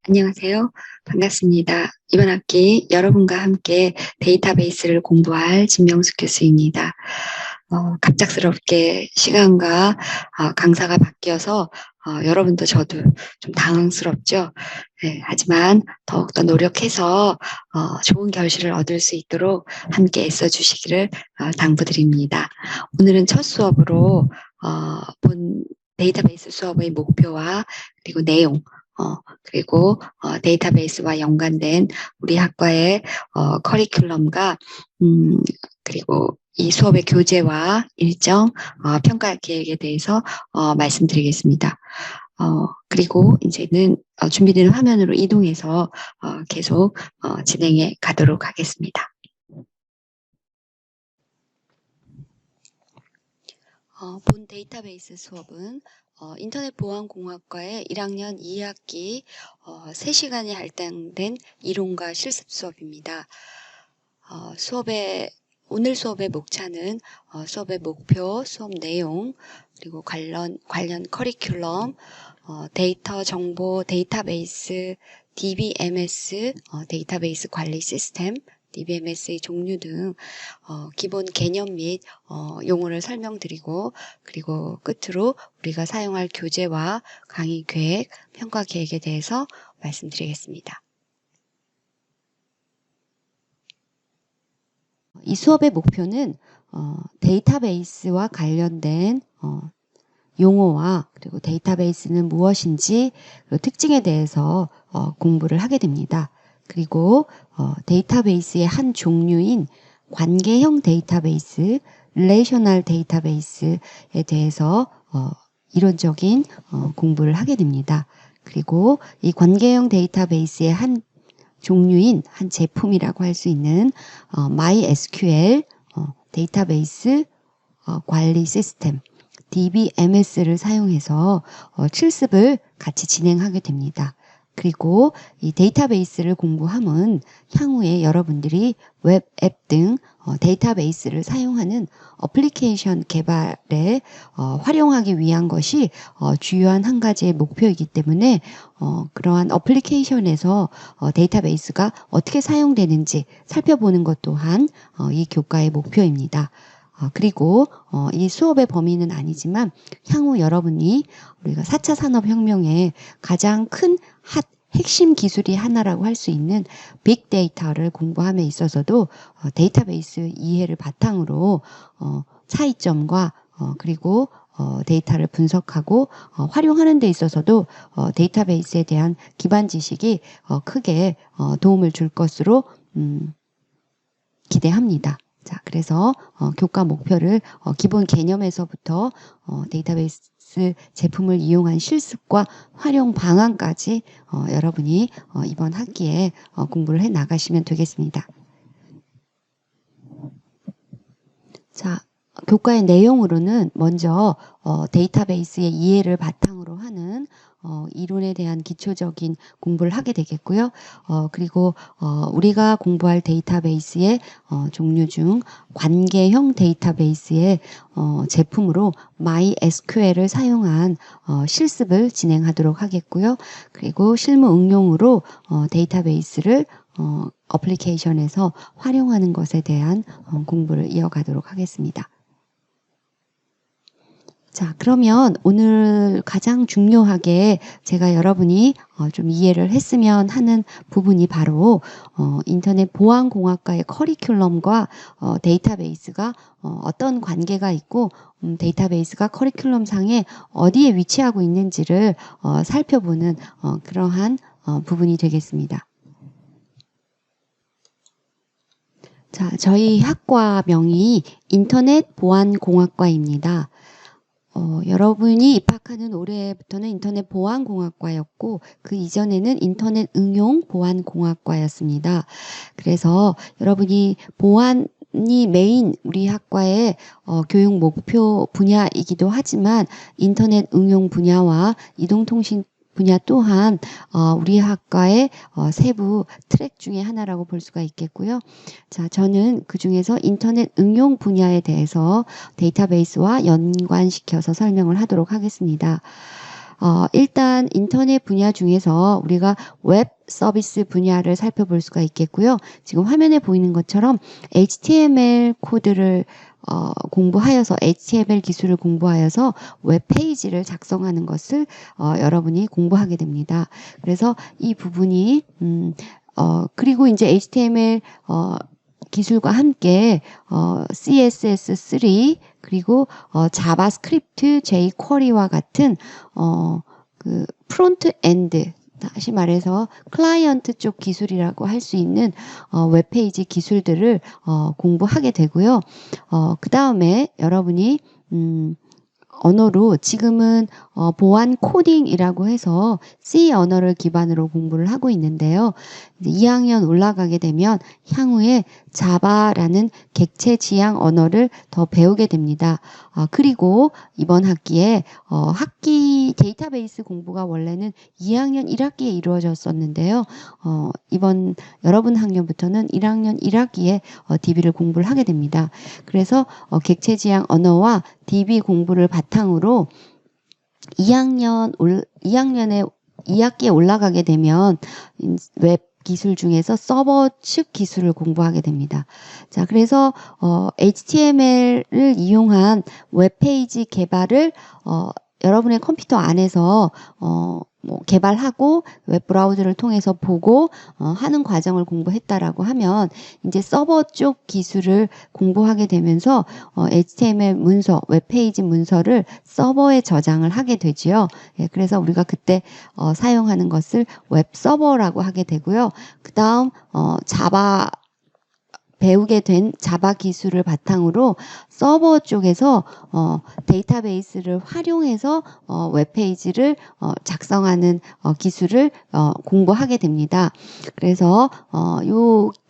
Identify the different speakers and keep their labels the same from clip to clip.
Speaker 1: 안녕하세요. 반갑습니다. 이번 학기 여러분과 함께 데이터베이스를 공부할 진명숙 교수입니다. 갑작스럽게 시간과 강사가 바뀌어서 여러분도 저도 좀 당황스럽죠. 네, 하지만 더욱더 노력해서 좋은 결실을 얻을 수 있도록 함께 애써주시기를 당부드립니다. 오늘은 첫 수업으로 본 데이터베이스 수업의 목표와 그리고 내용, 그리고 데이터베이스와 연관된 우리 학과의 커리큘럼과 그리고 이 수업의 교재와 일정, 평가 계획에 대해서 말씀드리겠습니다. 그리고 이제는 준비되는 화면으로 이동해서 계속 진행해 가도록 하겠습니다. 본 데이터베이스 수업은 인터넷 보안공학과의 1학년 2학기 3시간이 할당된 이론과 실습 수업입니다. 오늘 수업의 목차는 수업의 목표, 수업 내용, 그리고 관련 커리큘럼, 데이터 정보 데이터베이스, DBMS, 데이터베이스 관리 시스템, DBMS의 종류 등 기본 개념 및 용어를 설명드리고, 그리고 끝으로 우리가 사용할 교재와 강의 계획, 평가 계획에 대해서 말씀드리겠습니다. 이 수업의 목표는 데이터베이스와 관련된 용어와 그리고 데이터베이스는 무엇인지 그리고 특징에 대해서 공부를 하게 됩니다. 그리고 데이터베이스의 한 종류인 관계형 데이터베이스, 릴레이셔널 데이터베이스에 대해서 이론적인 공부를 하게 됩니다. 그리고 이 관계형 데이터베이스의 한 종류인 한 제품이라고 할 수 있는 MySQL 데이터베이스 관리 시스템 DBMS를 사용해서 실습을 같이 진행하게 됩니다. 그리고 이 데이터베이스를 공부함은 향후에 여러분들이 웹 앱 등 데이터베이스를 사용하는 어플리케이션 개발에 활용하기 위한 것이 주요한 한 가지의 목표이기 때문에 그러한 어플리케이션에서 데이터베이스가 어떻게 사용되는지 살펴보는 것 또한 이 교과의 목표입니다. 그리고 이 수업의 범위는 아니지만 향후 여러분이 우리가 4차 산업혁명의 가장 큰 핵심 기술이 하나라고 할 수 있는 빅데이터를 공부함에 있어서도 데이터베이스 이해를 바탕으로 차이점과 그리고 데이터를 분석하고 활용하는 데 있어서도 데이터베이스에 대한 기반 지식이 크게 도움을 줄 것으로 기대합니다. 자, 그래서 교과 목표를 기본 개념에서부터 데이터베이스 제품을 이용한 실습과 활용 방안까지 여러분이 이번 학기에 공부를 해 나가시면 되겠습니다. 자, 교과의 내용으로는 먼저 데이터베이스의 이해를 바탕으로 하는 이론에 대한 기초적인 공부를 하게 되겠고요. 그리고 우리가 공부할 데이터베이스의 종류 중 관계형 데이터베이스의 제품으로 MySQL을 사용한 실습을 진행하도록 하겠고요. 그리고 실무 응용으로 데이터베이스를 어플리케이션에서 활용하는 것에 대한 공부를 이어가도록 하겠습니다. 자, 그러면 오늘 가장 중요하게 제가 여러분이 좀 이해를 했으면 하는 부분이 바로 인터넷 보안공학과의 커리큘럼과 데이터베이스가 어떤 관계가 있고 데이터베이스가 커리큘럼상에 어디에 위치하고 있는지를 살펴보는 그러한 부분이 되겠습니다. 자, 저희 학과명이 인터넷 보안공학과입니다. 여러분이 입학하는 올해부터는 인터넷 보안공학과였고 그 이전에는 인터넷 응용 보안공학과였습니다. 그래서 여러분이 보안이 메인 우리 학과의 교육 목표 분야이기도 하지만 인터넷 응용 분야와 이동통신 분야 또한 우리 학과의 세부 트랙 중에 하나라고 볼 수가 있겠고요. 자, 저는 그 중에서 인터넷 응용 분야에 대해서 데이터베이스와 연관시켜서 설명을 하도록 하겠습니다. 일단 인터넷 분야 중에서 우리가 웹 서비스 분야를 살펴볼 수가 있겠고요. 지금 화면에 보이는 것처럼 HTML 코드를 공부하여서 HTML 기술을 공부하여서 웹페이지를 작성하는 것을 여러분이 공부하게 됩니다. 그래서 이 부분이 그리고 이제 HTML 기술과 함께 CSS3 그리고 자바스크립트, jQuery와 같은 그 프론트 엔드 다시 말해서 클라이언트 쪽 기술이라고 할 수 있는 웹페이지 기술들을 공부하게 되고요. 그 다음에 여러분이 언어로 지금은 보안 코딩이라고 해서 C 언어를 기반으로 공부를 하고 있는데요. 이제 2학년 올라가게 되면 향후에 자바라는 객체 지향 언어를 더 배우게 됩니다. 그리고 이번 학기에 학기 데이터베이스 공부가 원래는 2학년 1학기에 이루어졌었는데요. 이번 여러분 학년부터는 1학년 1학기에 DB를 공부를 하게 됩니다. 그래서 객체 지향 언어와 DB 공부를 바탕으로 2학년에 2학기에 올라가게 되면 웹 기술 중에서 서버 측 기술을 공부하게 됩니다. 자, 그래서 HTML을 이용한 웹페이지 개발을 여러분의 컴퓨터 안에서 뭐 개발하고 웹브라우저를 통해서 보고 하는 과정을 공부했다라고 하면 이제 서버 쪽 기술을 공부하게 되면서 HTML 문서, 웹페이지 문서를 서버에 저장을 하게 되지요. 예, 그래서 우리가 그때 사용하는 것을 웹서버라고 하게 되고요. 그 다음 자바 배우게 된 자바 기술을 바탕으로 서버 쪽에서 데이터베이스를 활용해서 웹페이지를 작성하는 기술을 공부하게 됩니다. 그래서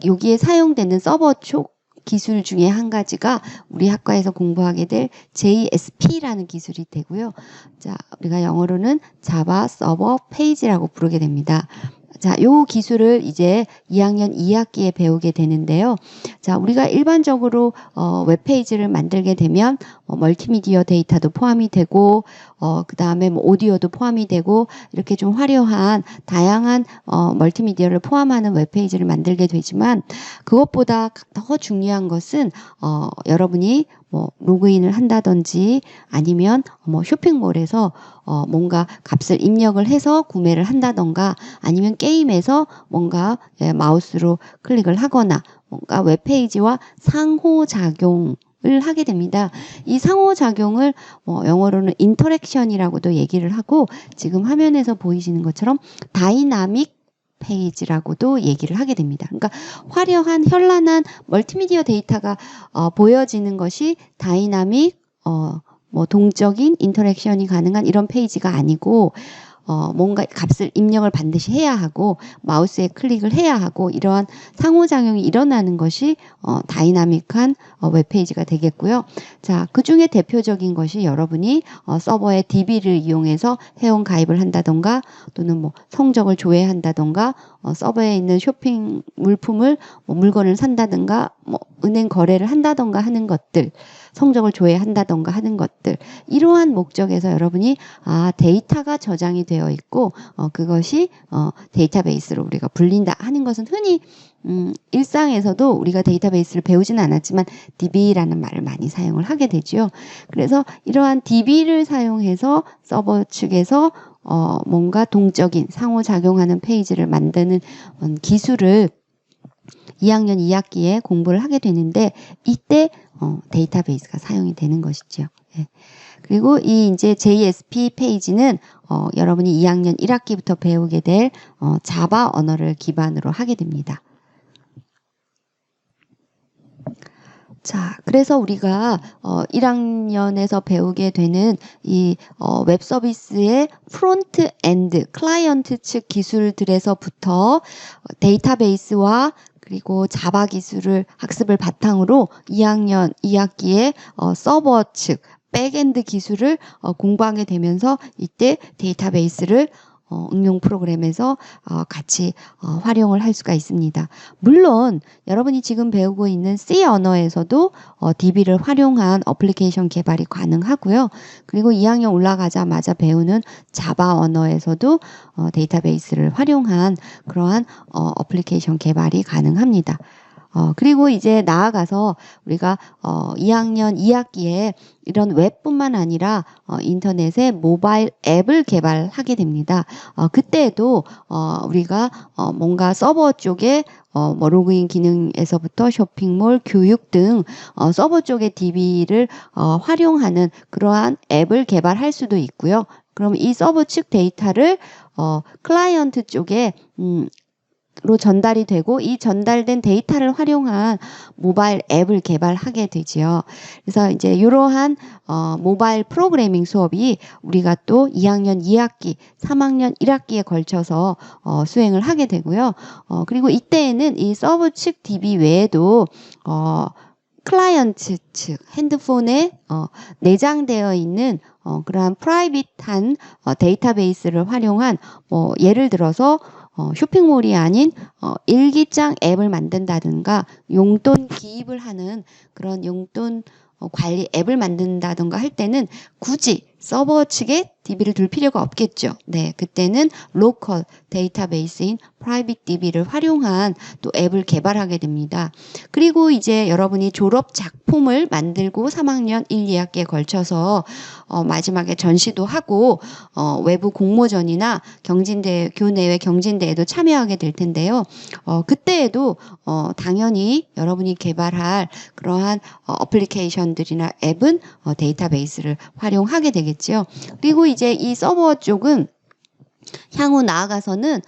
Speaker 1: 여기에 사용되는 서버 쪽 기술 중에 한 가지가 우리 학과에서 공부하게 될 JSP라는 기술이 되고요. 자, 우리가 영어로는 자바 서버 페이지라고 부르게 됩니다. 자, 요 기술을 이제 2학년 2학기에 배우게 되는데요. 자, 우리가 일반적으로 웹페이지를 만들게 되면 멀티미디어 데이터도 포함이 되고 그 다음에 뭐 오디오도 포함이 되고 이렇게 좀 화려한 다양한 멀티미디어를 포함하는 웹페이지를 만들게 되지만 그것보다 더 중요한 것은 여러분이 뭐 로그인을 한다든지 아니면 뭐 쇼핑몰에서 뭔가 값을 입력을 해서 구매를 한다던가 아니면 게임에서 뭔가 마우스로 클릭을 하거나 뭔가 웹페이지와 상호작용을 하게 됩니다. 이 상호작용을 영어로는 인터랙션이라고도 얘기를 하고 지금 화면에서 보이시는 것처럼 다이나믹 페이지라고도 얘기를 하게 됩니다. 그러니까 화려한 현란한 멀티미디어 데이터가 보여지는 것이 다이나믹 뭐 동적인 인터랙션이 가능한 이런 페이지가 아니고 뭔가 값을 입력을 반드시 해야 하고 마우스에 클릭을 해야 하고 이러한 상호작용이 일어나는 것이 다이나믹한 웹페이지가 되겠고요. 자, 그 중에 대표적인 것이 여러분이 서버에 DB를 이용해서 회원 가입을 한다던가 또는 뭐 성적을 조회한다던가 서버에 있는 쇼핑 물품을 물건을 산다던가 뭐 은행 거래를 한다던가 하는 것들 성적을 조회한다던가 하는 것들 이러한 목적에서 여러분이 데이터가 저장이 되어 있고 그것이 데이터베이스로 우리가 불린다 하는 것은 흔히 일상에서도 우리가 데이터베이스를 배우지는 않았지만 DB라는 말을 많이 사용을 하게 되죠. 그래서 이러한 DB를 사용해서 서버 측에서 뭔가 동적인 상호작용하는 페이지를 만드는 기술을 2학년 2학기에 공부를 하게 되는데 이때 데이터베이스가 사용이 되는 것이죠. 예. 그리고 이 이제 JSP 페이지는 여러분이 2학년 1학기부터 배우게 될 자바 언어를 기반으로 하게 됩니다. 자, 그래서 우리가 1학년에서 배우게 되는 이 웹 서비스의 프론트 엔드, 클라이언트 측 기술들에서부터 데이터베이스와 그리고 자바 기술을 학습을 바탕으로 2학년 2학기에 서버 측 백엔드 기술을 공부하게 되면서 이때 데이터베이스를 응용 프로그램에서 같이 활용을 할 수가 있습니다. 물론 여러분이 지금 배우고 있는 C 언어에서도 DB를 활용한 어플리케이션 개발이 가능하고요. 그리고 2학년 올라가자마자 배우는 자바 언어에서도 데이터베이스를 활용한 그러한 어플리케이션 개발이 가능합니다. 그리고 이제 나아가서 우리가 2학년 2학기에 이런 웹뿐만 아니라 인터넷에 모바일 앱을 개발하게 됩니다. 그때도 우리가 뭔가 서버 쪽에 뭐 로그인 기능에서부터 쇼핑몰, 교육 등 서버 쪽의 DB를 활용하는 그러한 앱을 개발할 수도 있고요. 그럼 이 서버 측 데이터를 클라이언트 쪽에 로 전달이 되고 이 전달된 데이터를 활용한 모바일 앱을 개발하게 되지요. 그래서 이제 이러한 모바일 프로그래밍 수업이 우리가 또 2학년 2학기, 3학년 1학기에 걸쳐서 수행을 하게 되고요. 그리고 이때에는 이 서버 측 DB 외에도 클라이언트 측 핸드폰에 내장되어 있는 그러한 프라이빗한 데이터베이스를 활용한 예를 들어서 쇼핑몰이 아닌 일기장 앱을 만든다든가 용돈 기입을 하는 그런 용돈 관리 앱을 만든다든가 할 때는 굳이 서버 측에 DB를 둘 필요가 없겠죠. 네, 그때는 로컬 데이터베이스인 프라이빗 DB를 활용한 또 앱을 개발하게 됩니다. 그리고 이제 여러분이 졸업 작품을 만들고 3학년 1, 2학기에 걸쳐서 마지막에 전시도 하고 외부 공모전이나 경진대회, 교내외 경진대회도 참여하게 될 텐데요. 그때에도 당연히 여러분이 개발할 그러한 어플리케이션들이나 앱은 데이터베이스를 활용하게 되겠죠. 그리고 이제 이 서버 쪽은 향후 나아가서는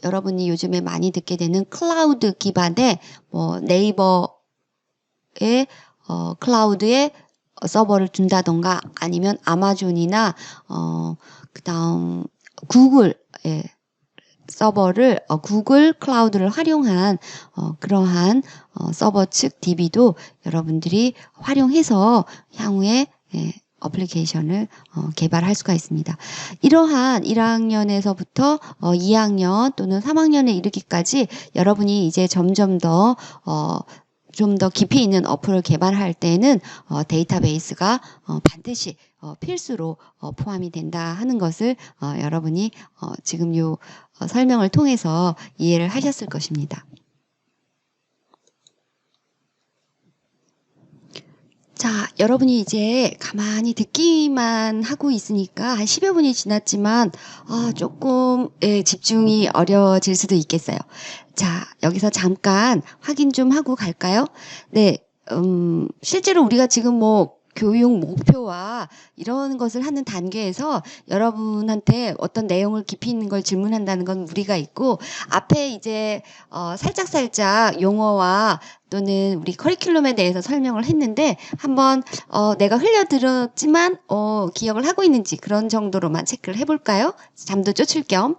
Speaker 1: 여러분이 요즘에 많이 듣게 되는 클라우드 기반의 네이버의 클라우드에 서버를 둔다던가 아니면 아마존이나 그다음 구글의 서버를 구글 클라우드를 활용한 그러한 서버 측 DB도 여러분들이 활용해서 향후에 어플리케이션을 개발할 수가 있습니다. 이러한 1학년에서부터 2학년 또는 3학년에 이르기까지 여러분이 이제 점점 더 좀 더 깊이 있는 어플을 개발할 때는 데이터베이스가 반드시 필수로 포함이 된다 하는 것을 여러분이 지금 요 설명을 통해서 이해를 하셨을 것입니다. 자, 여러분이 이제 가만히 듣기만 하고 있으니까 한 10여 분이 지났지만 조금 집중이 어려워질 수도 있겠어요. 자, 여기서 잠깐 확인 좀 하고 갈까요? 네, 실제로 우리가 지금 교육 목표와 이런 것을 하는 단계에서 여러분한테 어떤 내용을 깊이 있는 걸 질문한다는 건 무리가 있고 앞에 이제 살짝살짝 용어와 또는 우리 커리큘럼에 대해서 설명을 했는데 한번 내가 흘려들었지만 기억을 하고 있는지 그런 정도로만 체크를 해볼까요? 잠도 쫓을 겸.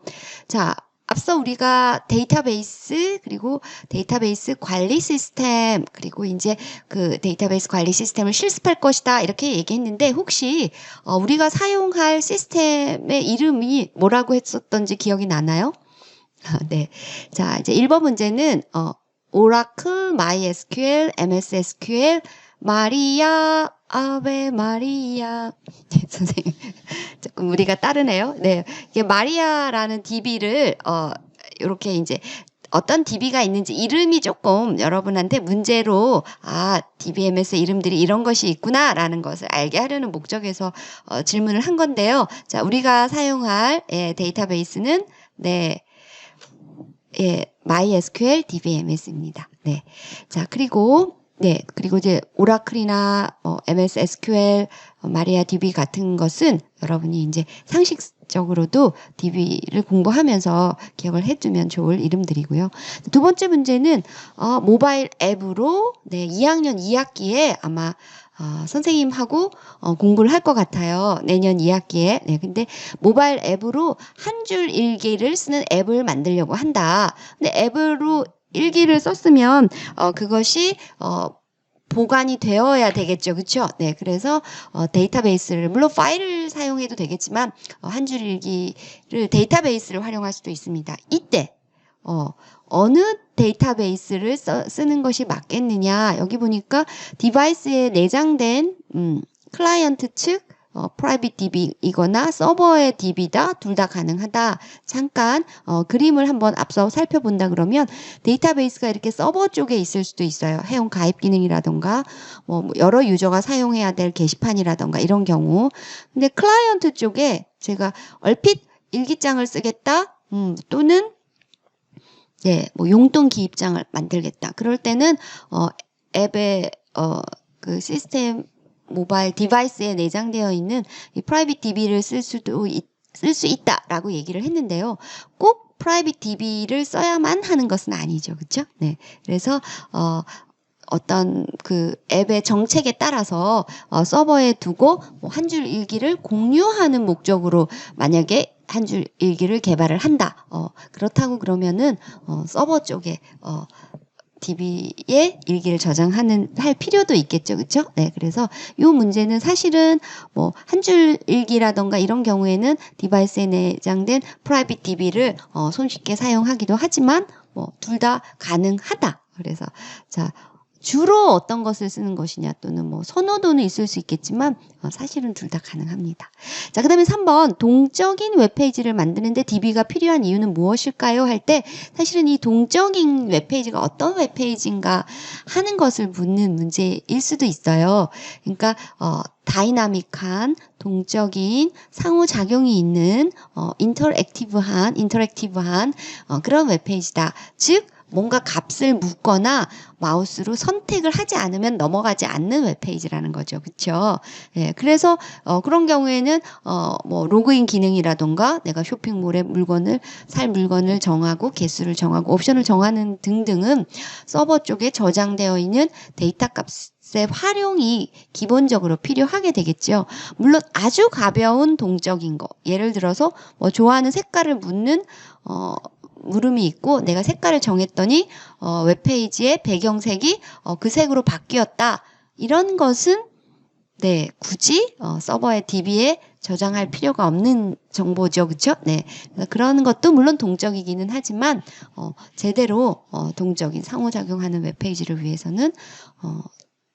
Speaker 1: 자, 앞서 우리가 데이터베이스 그리고 데이터베이스 관리 시스템 그리고 이제 그 데이터베이스 관리 시스템을 실습할 것이다 이렇게 얘기했는데 혹시 우리가 사용할 시스템의 이름이 뭐라고 했었던지 기억이 나나요? 네. 자, 이제 1번 문제는 오라클, 마이에스큐엘, MS SQL, 마리아, 아베 마리아. 네, 선생님. 조금 우리가 따르네요. 네. 이게 마리아라는 DB를, 이렇게 이제 어떤 DB가 있는지 이름이 조금 여러분한테 문제로, DBMS 이름들이 이런 것이 있구나라는 것을 알게 하려는 목적에서 질문을 한 건데요. 자, 우리가 사용할 데이터베이스는, MySQL DBMS입니다. 네. 자, 그리고 이제 오라클이나 MS SQL, 마리아 DB 같은 것은 여러분이 이제 상식적으로도 DB를 공부하면서 기억을 해두면 좋을 이름들이고요. 두 번째 문제는 모바일 앱으로 2학년 2학기에 아마 선생님하고 공부를 할 것 같아요. 내년 2학기에. 네, 근데 모바일 앱으로 한 줄 일기를 쓰는 앱을 만들려고 한다. 근데 앱으로 일기를 썼으면 그것이 보관이 되어야 되겠죠. 그렇죠? 네. 그래서 데이터베이스를 물론 파일을 사용해도 되겠지만 한 줄 일기를 데이터베이스를 활용할 수도 있습니다. 이때 어느 데이터베이스를 쓰는 것이 맞겠느냐. 여기 보니까 디바이스에 내장된 클라이언트 측 프라이빗 DB이거나 서버의 DB다 둘 다 가능하다. 잠깐 그림을 한번 앞서 살펴본다 그러면 데이터베이스가 이렇게 서버 쪽에 있을 수도 있어요. 회원 가입 기능이라던가 뭐 여러 유저가 사용해야 될 게시판이라던가 이런 경우. 근데 클라이언트 쪽에 제가 얼핏 일기장을 쓰겠다. 또는 뭐 용돈 기입장을 만들겠다. 그럴 때는 앱의 그 시스템 모바일 디바이스에 내장되어 있는 이 프라이빗 DB를 쓸 수 있다라고 얘기를 했는데요. 꼭 프라이빗 DB를 써야만 하는 것은 아니죠. 그렇죠? 네. 그래서 어떤 그 앱의 정책에 따라서 서버에 두고 한 줄 일기를 공유하는 목적으로 만약에 한 줄 일기를 개발을 한다. 그렇다고 그러면은 서버 쪽에 DB에 일기를 할 필요도 있겠죠. 그렇죠? 네. 그래서 이 문제는 사실은 뭐 한 줄 일기라던가 이런 경우에는 디바이스에 내장된 프라이빗 DB를 손쉽게 사용하기도 하지만 뭐 둘 다 가능하다. 그래서 자, 주로 어떤 것을 쓰는 것이냐 또는 뭐 선호도는 있을 수 있겠지만 사실은 둘 다 가능합니다. 자, 그다음에 3번 동적인 웹페이지를 만드는데 DB가 필요한 이유는 무엇일까요? 할 때 사실은 이 동적인 웹페이지가 어떤 웹페이지인가 하는 것을 묻는 문제일 수도 있어요. 그러니까 다이나믹한 동적인 상호작용이 있는 인터랙티브한 그런 웹페이지다. 즉 뭔가 값을 묻거나 마우스로 선택을 하지 않으면 넘어가지 않는 웹페이지라는 거죠. 그렇죠? 예, 그래서 그런 경우에는 뭐 로그인 기능이라던가 내가 쇼핑몰에 살 물건을 정하고 개수를 정하고 옵션을 정하는 등등은 서버 쪽에 저장되어 있는 데이터 값의 활용이 기본적으로 필요하게 되겠죠. 물론 아주 가벼운 동적인 거, 예를 들어서 뭐 좋아하는 색깔을 묻는 물음이 있고 내가 색깔을 정했더니 웹페이지의 배경색이 그 색으로 바뀌었다. 이런 것은 네, 굳이 서버의 DB에 저장할 필요가 없는 정보죠. 그렇죠? 네. 그런 것도 물론 동적이기는 하지만 제대로 동적인 상호작용하는 웹페이지를 위해서는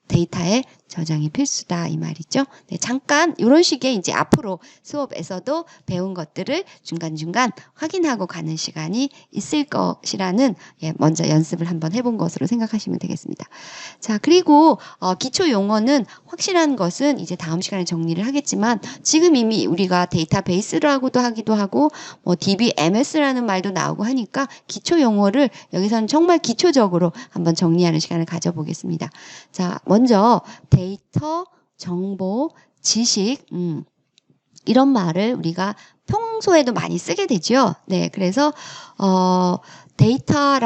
Speaker 1: 데이터의 저장이 필수다 이 말이죠. 네, 잠깐 이런 식의 이제 앞으로 수업에서도 배운 것들을 중간중간 확인하고 가는 시간이 있을 것이라는 먼저 연습을 한번 해본 것으로 생각하시면 되겠습니다. 자, 그리고 기초 용어는 확실한 것은 이제 다음 시간에 정리를 하겠지만 지금 이미 우리가 데이터베이스라고도 하기도 하고 뭐 DBMS라는 말도 나오고 하니까 기초 용어를 여기서는 정말 기초적으로 한번 정리하는 시간을 가져보겠습니다. 자, 먼저 데이터, 정보, 지식, 이런 말을 우리가 평소에도 많이 쓰게 되죠. 네, 그래서 데이터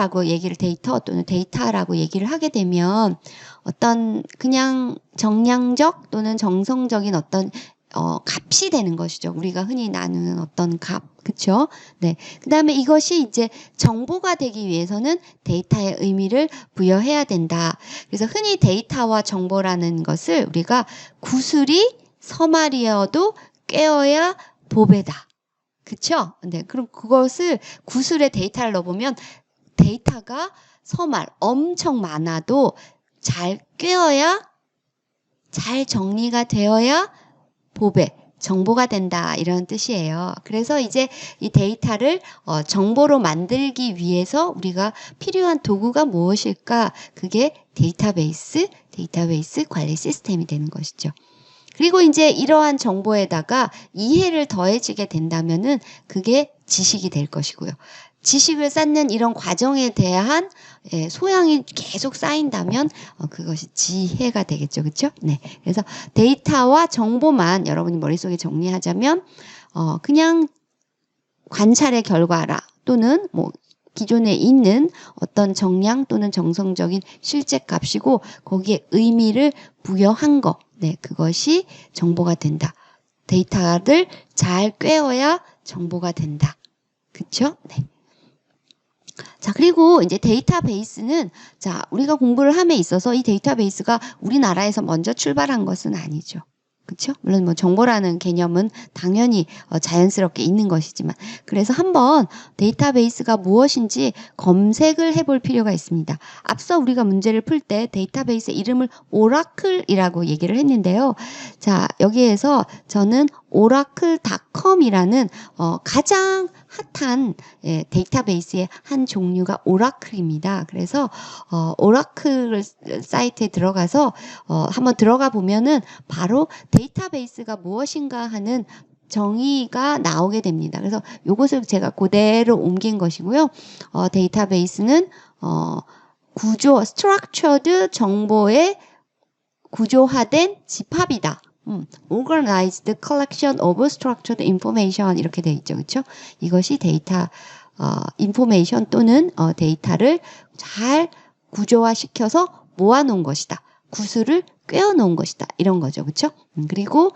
Speaker 1: 또는 데이터라고 얘기를 하게 되면 어떤 그냥 정량적 또는 정성적인 어떤 값이 되는 것이죠. 우리가 흔히 나누는 어떤 값. 그쵸? 네. 그 다음에 이것이 이제 정보가 되기 위해서는 데이터의 의미를 부여해야 된다. 그래서 흔히 데이터와 정보라는 것을 우리가 구슬이 서말이어도 꿰어야 보배다. 그쵸? 네. 그럼 그것을 구슬에 데이터를 넣어보면 데이터가 서말 엄청 많아도 잘 꿰어야 잘 정리가 되어야 보배, 정보가 된다 이런 뜻이에요. 그래서 이제 이 데이터를 정보로 만들기 위해서 우리가 필요한 도구가 무엇일까? 그게 데이터베이스 관리 시스템이 되는 것이죠. 그리고 이제 이러한 정보에다가 이해를 더해지게 된다면은 그게 지식이 될 것이고요. 지식을 쌓는 이런 과정에 대한 소양이 계속 쌓인다면 그것이 지혜가 되겠죠. 그렇죠? 네. 그래서 데이터와 정보만 여러분이 머릿속에 정리하자면 그냥 관찰의 결과라 또는 뭐 기존에 있는 어떤 정량 또는 정성적인 실제 값이고 거기에 의미를 부여한 거. 네, 그것이 정보가 된다. 데이터를 잘 꿰어야 정보가 된다. 그렇죠? 네. 자, 그리고 이제 데이터베이스는 자, 우리가 공부를 함에 있어서 이 데이터베이스가 우리나라에서 먼저 출발한 것은 아니죠. 그렇죠? 물론 뭐 정보라는 개념은 당연히 자연스럽게 있는 것이지만 그래서 한번 데이터베이스가 무엇인지 검색을 해볼 필요가 있습니다. 앞서 우리가 문제를 풀 때 데이터베이스 이름을 오라클이라고 얘기를 했는데요. 자, 여기에서 저는 oracle.com이라는 가장 핫한 데이터베이스의 한 종류가 오라클입니다. 그래서 오라클 사이트에 들어가서 한번 들어가 보면은 바로 데이터베이스가 무엇인가 하는 정의가 나오게 됩니다. 그래서 이것을 제가 그대로 옮긴 것이고요. 데이터베이스는 structured 정보의 구조화된 집합이다. Organized collection of structured information 이렇게 되어 있죠. 그렇죠? 이것이 데이터 information 또는 데이터를 잘 구조화시켜서 모아놓은 것이다. 구슬을 꿰어놓은 것이다. 이런 거죠. 그렇죠? 그리고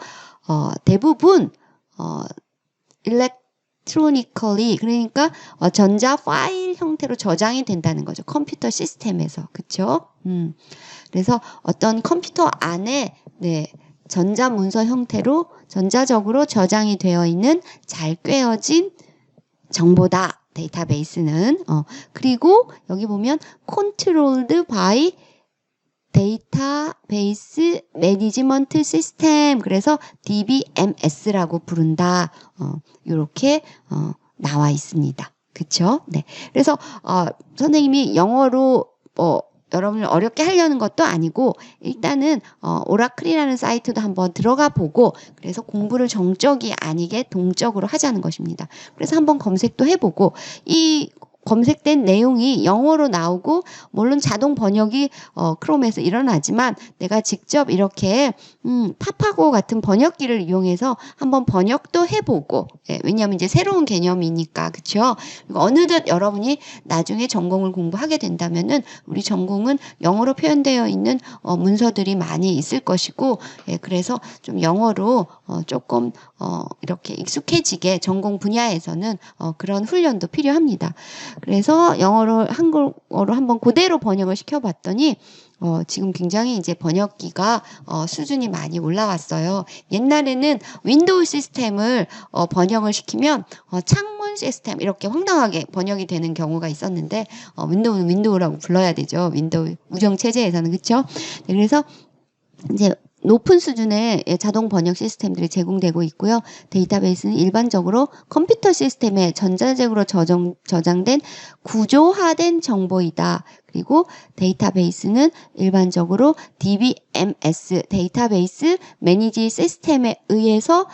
Speaker 1: 대부분 electronically 그러니까 전자 파일 형태로 저장이 된다는 거죠. 컴퓨터 시스템에서. 그렇죠? 그래서 어떤 컴퓨터 안에 전자 문서 형태로 전자적으로 저장이 되어 있는 잘 꿰어진 정보다. 데이터베이스는 그리고 여기 보면 controlled by 데이터베이스 매니지먼트 시스템 그래서 DBMS라고 부른다. 이렇게 나와 있습니다. 그렇죠? 네. 그래서 선생님이 영어로 여러분을 어렵게 하려는 것도 아니고 일단은 오라클이라는 사이트도 한번 들어가 보고 그래서 공부를 정적이 아니게 동적으로 하자는 것입니다. 그래서 한번 검색도 해보고 이 검색된 내용이 영어로 나오고 물론 자동 번역이 크롬에서 일어나지만 내가 직접 이렇게 팝하고 같은 번역기를 이용해서 한번 번역도 해보고 왜냐하면 이제 새로운 개념이니까 그렇죠. 그리고 어느덧 여러분이 나중에 전공을 공부하게 된다면은 우리 전공은 영어로 표현되어 있는 문서들이 많이 있을 것이고 그래서 좀 영어로 조금 이렇게 익숙해지게 전공 분야에서는 그런 훈련도 필요합니다. 그래서 영어로 한국어로 한번 그대로 번역을 시켜봤더니 지금 굉장히 이제 번역기가 수준이 많이 올라왔어요. 옛날에는 윈도우 시스템을 번역을 시키면 창문 시스템 이렇게 황당하게 번역이 되는 경우가 있었는데 윈도우는 윈도우라고 불러야 되죠. 윈도우 우정 체제에서는 그렇죠. 그래서 이제 높은 수준의 자동 번역 시스템들이 제공되고 있고요. 데이터베이스는 일반적으로 컴퓨터 시스템에 전자적으로 저장된 구조화된 정보이다. 그리고 데이터베이스는 일반적으로 DBMS, 데이터베이스 매니지 시스템에 의해서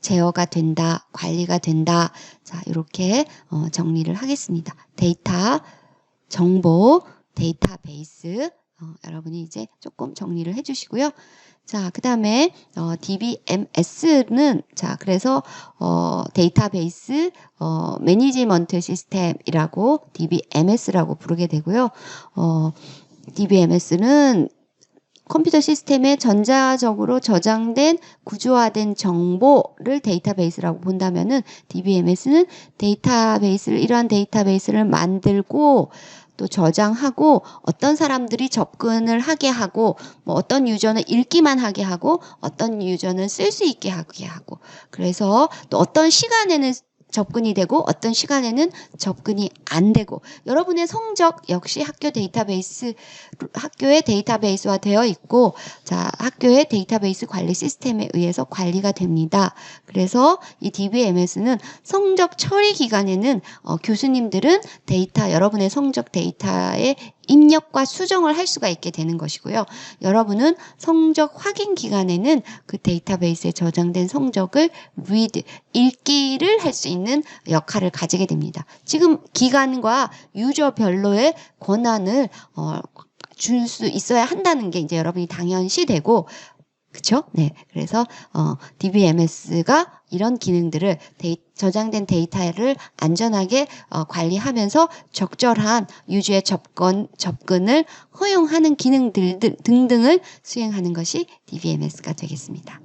Speaker 1: 제어가 된다, 관리가 된다. 자, 이렇게 정리를 하겠습니다. 데이터, 정보, 데이터베이스. 여러분이 이제 조금 정리를 해주시고요. 자, 그 다음에 DBMS는 자 그래서 데이터베이스 매니지먼트 시스템이라고 DBMS라고 부르게 되고요. DBMS는 컴퓨터 시스템에 전자적으로 저장된 구조화된 정보를 데이터베이스라고 본다면은 DBMS는 이러한 데이터베이스를 만들고 또 저장하고 어떤 사람들이 접근을 하게 하고 뭐 어떤 유저는 읽기만 하게 하고 어떤 유저는 쓸 수 있게 하게 하고 그래서 또 어떤 시간에는 접근이 되고 어떤 시간에는 접근이 안 되고 여러분의 성적 역시 학교의 데이터베이스화 되어 있고 자 학교의 데이터베이스 관리 시스템에 의해서 관리가 됩니다. 그래서 이 DBMS는 성적 처리 기간에는 교수님들은 여러분의 성적 데이터에 입력과 수정을 할 수가 있게 되는 것이고요. 여러분은 성적 확인 기간에는 그 데이터베이스에 저장된 성적을 read, 읽기를 할 수 있는 역할을 가지게 됩니다. 지금 기관과 유저별로의 권한을 줄 수 있어야 한다는 게 이제 여러분이 당연시 되고 그쵸? 네. 그래서, DBMS가 이런 기능들을 저장된 데이터를 안전하게 관리하면서 적절한 유저의 접근을 허용하는 기능들 등등을 수행하는 것이 DBMS가 되겠습니다.